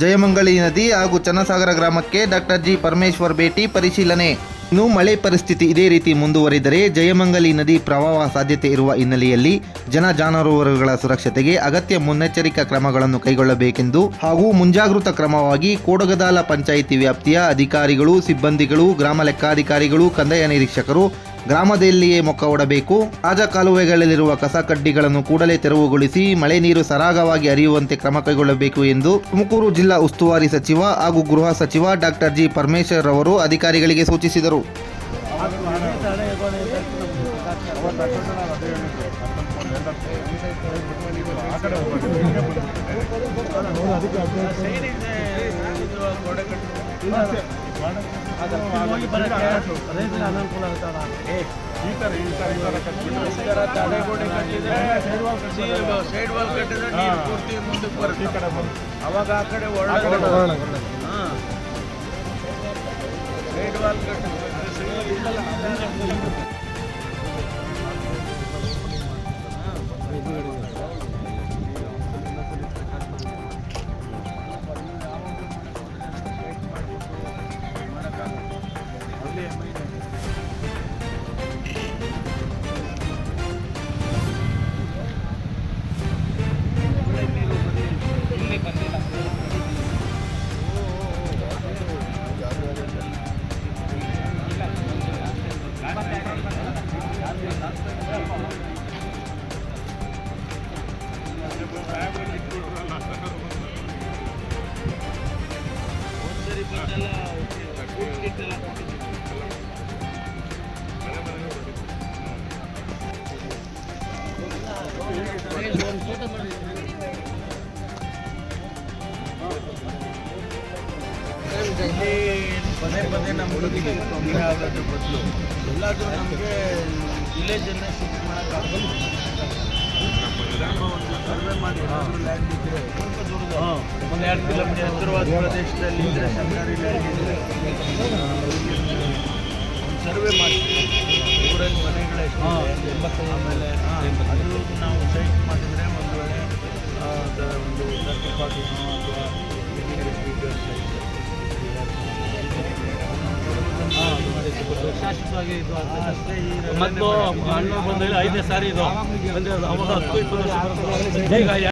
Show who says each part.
Speaker 1: ಜಯಮಂಗಳಿ ನದಿ ಹಾಗೂ ಚನ್ನಸಾಗರ ಗ್ರಾಮಕ್ಕೆ ಡಾಕ್ಟರ್ ಜಿ ಪರಮೇಶ್ವರ್ ಭೇಟಿ ಪರಿಶೀಲನೆ. ಇನ್ನು ಮಳೆ ಪರಿಸ್ಥಿತಿ ಇದೇ ರೀತಿ ಮುಂದುವರಿದರೆ ಜಯಮಂಗಲಿ ನದಿ ಪ್ರವಾಹ ಸಾಧ್ಯತೆ ಇರುವ ಹಿನ್ನೆಲೆಯಲ್ಲಿ ಜಾನುವಾರುಗಳ ಸುರಕ್ಷತೆಗೆ ಅಗತ್ಯ ಮುನ್ನೆಚ್ಚರಿಕಾ ಕ್ರಮಗಳನ್ನು ಕೈಗೊಳ್ಳಬೇಕೆಂದು ಹಾಗೂ ಮುಂಜಾಗೃತಾ ಕ್ರಮವಾಗಿ ಕೋಡಗದಾಲ ಪಂಚಾಯಿತಿ ವ್ಯಾಪ್ತಿಯ ಅಧಿಕಾರಿಗಳು, ಸಿಬ್ಬಂದಿಗಳು, ಗ್ರಾಮ ಲೆಕ್ಕಾಧಿಕಾರಿಗಳು, ಕಂದಾಯ ನಿರೀಕ್ಷಕರು ಗ್ರಾಮದಲ್ಲಿಯೇ ಮೊಕ್ಕ ಒಡಬೇಕು. ರಾಜ ಕಾಲುವೆಗಳಲ್ಲಿರುವ ಕಸ ಕಡ್ಡಿಗಳನ್ನು ಕೂಡಲೇ ತೆರವುಗೊಳಿಸಿ ಮಳೆ ನೀರು ಸರಾಗವಾಗಿ ಹರಿಯುವಂತೆ ಕ್ರಮ ಕೈಗೊಳ್ಳಬೇಕು ಎಂದು ತುಮಕೂರು ಜಿಲ್ಲಾ ಉಸ್ತುವಾರಿ ಸಚಿವ ಹಾಗೂ ಗೃಹ ಸಚಿವ ಡಾಕ್ಟರ್ ಜಿ ಪರಮೇಶ್ವರ್ ಅವರು ಅಧಿಕಾರಿಗಳಿಗೆ ಸೂಚಿಸಿದರು.
Speaker 2: ಸೈಡ್ ವಾಲ್ ಕಟ್ಟಿದ್ರೆ ಪೂರ್ತಿ ಮುಂದಕ್ಕೆ ಬರುತ್ತೆ. ಅವಾಗ ಆ ಕಡೆ ಸೈಡ್ ವಾಲ್ ಕಟ್ಟಿದ್ರೆ ಪದೇ ಪದೇ ನಮಗೆ ತೊಂದರೆ ಆಗೋದ್ರ ಬದಲು ಎಲ್ಲಾದರೂ ನಮಗೆ ವಿಲೇಜನ್ನು ಶಿಫ್ಟ್ ಮಾಡೋಕ್ಕಾಗಲ್ಲ. ಒಂದು ಸರ್ವೆ ಮಾಡಿ ಲ್ಯಾಂಡ್ ಇದ್ದರೆ ಸ್ವಲ್ಪ ದೂರದ ಒಂದು 2 ಕಿಲೋಮೀಟರ್ ಎತ್ತರವಾದ ಪ್ರದೇಶದಲ್ಲಿ ಇದ್ದರೆ ಸರ್ಕಾರಿ ಲ್ಯಾಂಡ್ ಇದ್ದರೆ ಒಂದು ಸರ್ವೆ ಮಾಡಿ ಊರಲ್ಲಿ ಮನೆಗಳೆಷ್ಟು ಆಮೇಲೆ ಅದು ನಾವು ಸೈಟ್ ಮಾಡಿದರೆ ಒಂದು ವೇಳೆ ಒಂದು ಸರ್ಟಿಫಾಟಿನೋ ಅಥವಾ ಶಾಶ್ವತವಾಗಿ ಇದು ಮತ್ತು ಹಣ್ಣು ಬಂದಲ್ಲಿ 5ನೇ ಸಾರಿ ಇದು ಅವಾಗ 10-20 ವರ್ಷ